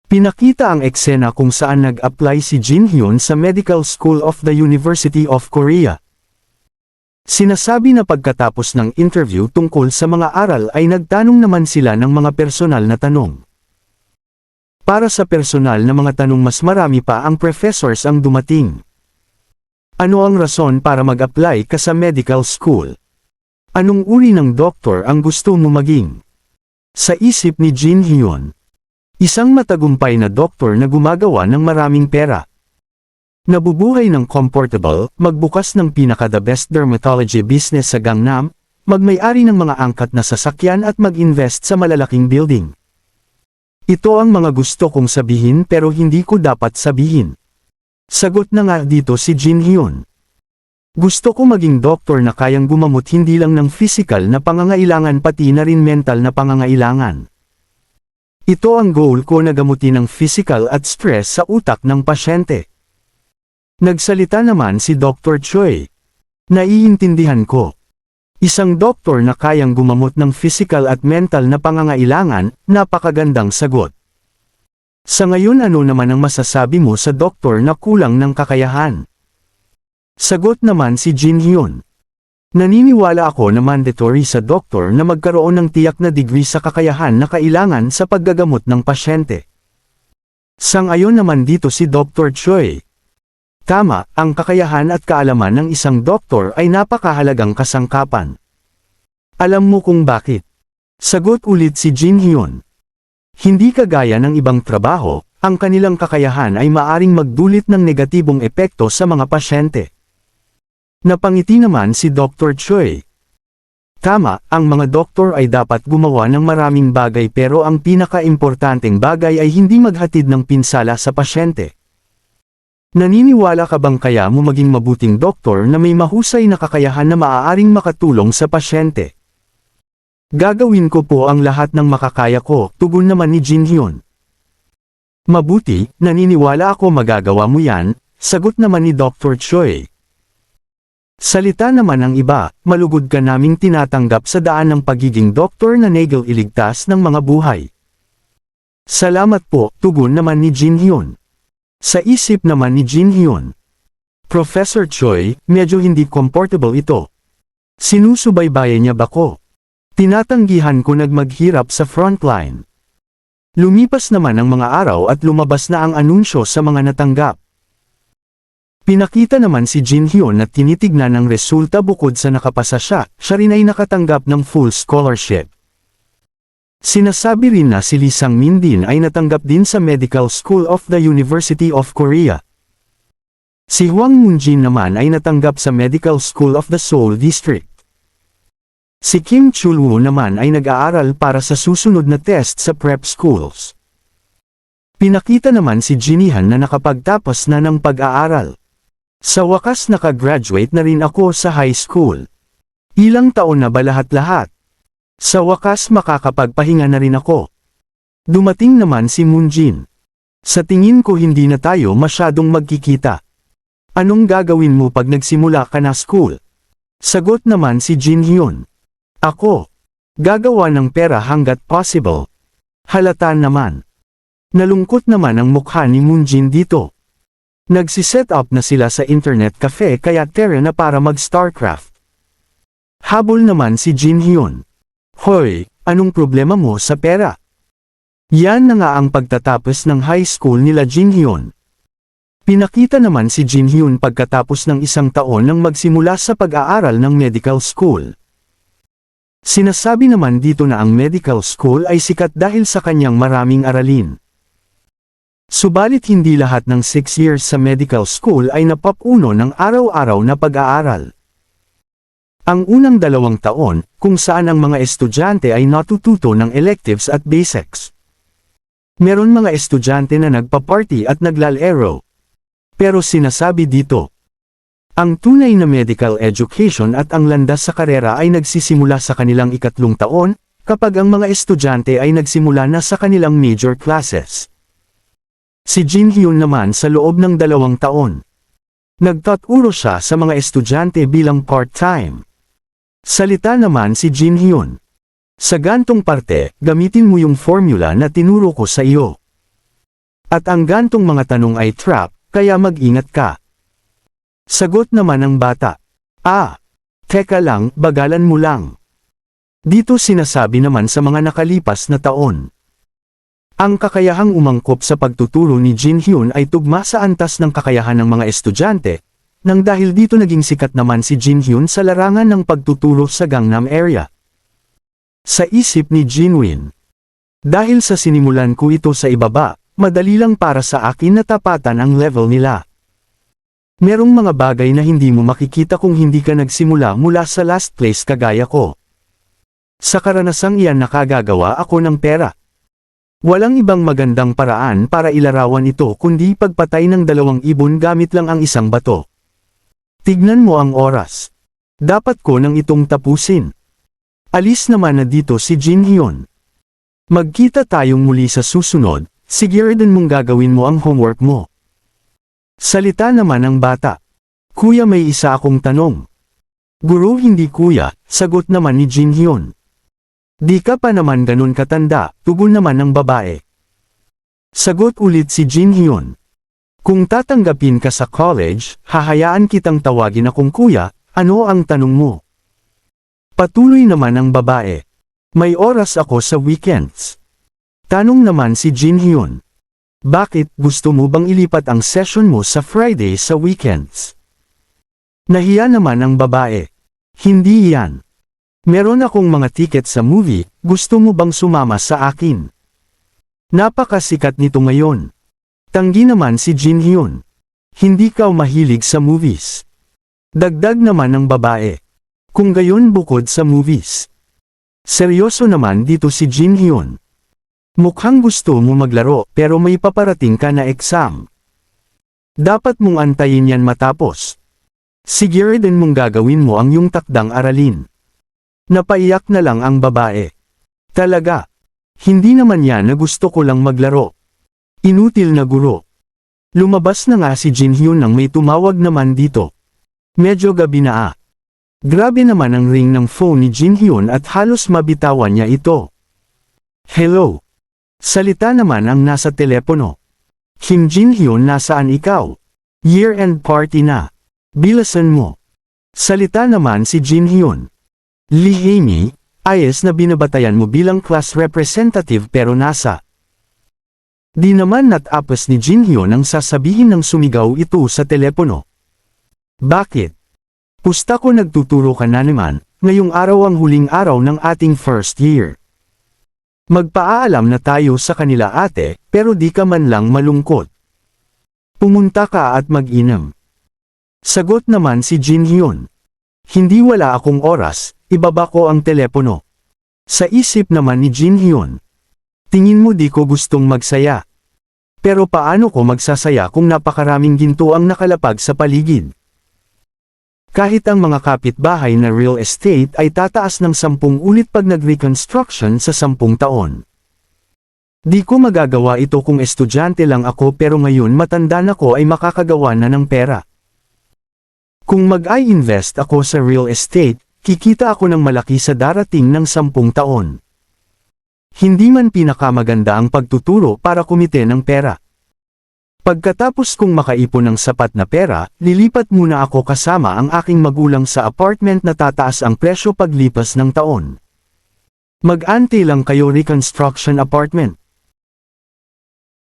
Pinakita ang eksena kung saan nag-apply si Jin Hyun sa Medical School of the University of Korea. Sinasabi na pagkatapos ng interview tungkol sa mga aral ay nagtanong naman sila ng mga personal na tanong. Para sa personal na mga tanong mas marami pa ang professors ang dumating. Ano ang rason para mag-apply ka sa medical school? Anong uri ng doktor ang gusto mo maging? Sa isip ni Jin Hyun, isang matagumpay na doktor na gumagawa ng maraming pera. Nabubuhay ng comfortable, magbukas ng pinaka-the best dermatology business sa Gangnam, magmay-ari ng mga angkat na sasakyan at mag-invest sa malalaking building. Ito ang mga gusto kong sabihin pero hindi ko dapat sabihin. Sagot na nga dito si Jin Hyun. Gusto ko maging doktor na kayang gumamot hindi lang ng physical na pangangailangan pati na rin mental na pangangailangan. Ito ang goal ko na gamutin ang physical at stress sa utak ng pasyente. Nagsalita naman si Dr. Choi. Naiintindihan ko. Isang doktor na kayang gumamot ng physical at mental na pangangailangan, napakagandang sagot. Sa ngayon ano naman ang masasabi mo sa doktor na kulang ng kakayahan? Sagot naman si Jin Hyun. Naniniwala ako na mandatory sa doktor na magkaroon ng tiyak na degree sa kakayahan na kailangan sa paggagamot ng pasyente. Sang-ayon naman dito si Dr. Choi. Tama, ang kakayahan at kaalaman ng isang doktor ay napakahalagang kasangkapan. Alam mo kung bakit? Sagot ulit si Jin Hyun. Hindi kagaya ng ibang trabaho, ang kanilang kakayahan ay maaring magdulot ng negatibong epekto sa mga pasyente. Napangiti naman si Dr. Choi. Tama, ang mga doktor ay dapat gumawa ng maraming bagay pero ang pinaka-importanteng bagay ay hindi maghatid ng pinsala sa pasyente. Naniniwala ka bang kaya mo maging mabuting doktor na may mahusay na kakayahan na maaaring makatulong sa pasyente? Gagawin ko po ang lahat ng makakaya ko, tugon naman ni Jin Hyun. Mabuti, naniniwala ako magagawa mo yan, sagot naman ni Dr. Choi. Salita naman ang iba, malugod ka naming tinatanggap sa daan ng pagiging doktor na nagel iligtas ng mga buhay. Salamat po, tugon naman ni Jin Hyun. Sa isip naman ni Jin Hyun, Professor Choi, medyo hindi comfortable ito. Sinusubaybayan niya ba ko? Tinatanggihan ko nagmaghirap sa frontline. Lumipas naman ang mga araw at lumabas na ang anunsyo sa mga natanggap. Pinakita naman si Jin Hyun na tinitignan ang resulta bukod sa nakapasa siya rin ay nakatanggap ng full scholarship. Sinasabi rin na si Lee Sang-min din ay natanggap din sa Medical School of the University of Korea. Si Hwang Moon-jin naman ay natanggap sa Medical School of the Seoul District. Si Kim Chul-woo naman ay nag-aaral para sa susunod na test sa prep schools. Pinakita naman si Jinihan na nakapagtapos na ng pag-aaral. Sa wakas nakagraduate na rin ako sa high school. Ilang taon na ba lahat-lahat? Sa wakas makakapagpahinga na rin ako. Dumating naman si Moon-jin. Sa tingin ko hindi na tayo masyadong magkikita. Anong gagawin mo pag nagsimula ka na school? Sagot naman si Jin Hyun. Ako. Gagawa ng pera hanggat possible. Halata naman. Nalungkot naman ang mukha ni Moon-jin dito. Nagsiset up na sila sa internet cafe kaya tara na para mag-StarCraft. Habol naman si Jin Hyun. Hoy, anong problema mo sa pera? Yan na nga ang pagtatapos ng high school nila Jin Hyun. Pinakita naman si Jin Hyun pagkatapos ng isang taon nang magsimula sa pag-aaral ng medical school. Sinasabi naman dito na ang medical school ay sikat dahil sa kanyang maraming aralin. Subalit hindi lahat ng 6 years sa medical school ay napapuno ng araw-araw na pag-aaral. Ang unang 2 taon, kung saan ang mga estudyante ay natututo ng electives at basics. Meron mga estudyante na nagpa-party at naglalaro. Pero sinasabi dito, ang tunay na medical education at ang landas sa karera ay nagsisimula sa kanilang 3 taon, kapag ang mga estudyante ay nagsimula na sa kanilang major classes. Si Jin Hyun naman sa loob ng 2 taon. Nagtaturo siya sa mga estudyante bilang part-time. Salita naman si Jin Hyun. Sa gantong parte, gamitin mo yung formula na tinuro ko sa iyo. At ang gantong mga tanong ay trap, kaya mag-ingat ka. Sagot naman ng bata. Teka lang, bagalan mo lang. Dito sinasabi naman sa mga nakalipas na taon. Ang kakayahang umangkop sa pagtuturo ni Jin Hyun ay tugma sa antas ng kakayahan ng mga estudyante, nang dahil dito naging sikat naman si Jin Hyun sa larangan ng pagtuturo sa Gangnam area. Sa isip ni Jinwin. Dahil sa sinimulan ko ito sa ibaba, madali lang para sa akin na tapatan ang level nila. Merong mga bagay na hindi mo makikita kung hindi ka nagsimula mula sa last place kagaya ko. Sa karanasang iyan nakagagawa ako ng pera. Walang ibang magandang paraan para ilarawan ito kundi pagpatay ng 2 ibon gamit lang ang isang bato. Tignan mo ang oras. Dapat ko nang itong tapusin. Alis naman na dito si Jin Hyun. Magkita tayong muli sa susunod, siguraduhin mong gagawin mo ang homework mo. Salita naman ang bata. Kuya, may isa akong tanong. Guro, hindi kuya, sagot naman ni Jin Hyun. Di ka pa naman ganun katanda, tugon naman ng babae. Sagot ulit si Jin Hyun. Kung tatanggapin ka sa college, hahayaan kitang tawagin akong kuya, ano ang tanong mo? Patuloy naman ang babae. May oras ako sa weekends. Tanong naman si Jin Hyun. Bakit, gusto mo bang ilipat ang session mo sa Friday sa weekends? Nahiya naman ang babae. Hindi yan. Meron akong mga ticket sa movie, gusto mo bang sumama sa akin? Napakasikat nito ngayon. Tanggi naman si Jin Hyun. Hindi ka mahilig sa movies. Dagdag naman ng babae. Kung gayon bukod sa movies. Seryoso naman dito si Jin Hyun. Mukhang gusto mo maglaro pero may paparating ka na exam. Dapat mong antayin yan matapos. Siguraduhin mong gagawin mo ang iyong takdang aralin. Napaiyak na lang ang babae. Talaga. Hindi naman yan na gusto ko lang maglaro. Inutil na guro. Lumabas na nga si Jin Hyun nang may tumawag naman dito. Medyo gabi na. Grabe naman ang ring ng phone ni Jin Hyun at halos mabitawan niya ito. Hello. Salita naman ang nasa telepono. Kim Jin Hyun, nasaan ikaw? Year-end party na. Bilasan mo. Salita naman si Jin Hyun. Lee Hae-mi, ayos na binabatayan mo bilang class representative pero nasa. Di naman natapos ni Jin Hyun ang sasabihin ng sumigaw ito sa telepono. Bakit? Pusta ko, nagtuturo ka na naman, ngayong araw ang huling araw ng ating first year. Magpaalam na tayo sa kanila ate, pero di ka man lang malungkot. Pumunta ka at mag-inom. Sagot naman si Jin Hyun. Hindi, wala akong oras, ibaba ko ang telepono. Sa isip naman ni Jin Hyun. Tingin mo di ko gustong magsaya. Pero paano ko magsasaya kung napakaraming ginto ang nakalapag sa paligid? Kahit ang mga kapitbahay na real estate ay tataas ng 10 ulit pag nag-reconstruction sa 10 taon. Di ko magagawa ito kung estudyante lang ako pero ngayon matanda na ko ay makakagawa na ng pera. Kung mag-i-invest ako sa real estate, kikita ako ng malaki sa darating ng 10 taon. Hindi man pinakamaganda ang pagtuturo para kumite ng pera. Pagkatapos kong makaipon ng sapat na pera, lilipat muna ako kasama ang aking magulang sa apartment na tataas ang presyo paglipas ng taon. Mag-ante lang kayo, reconstruction apartment.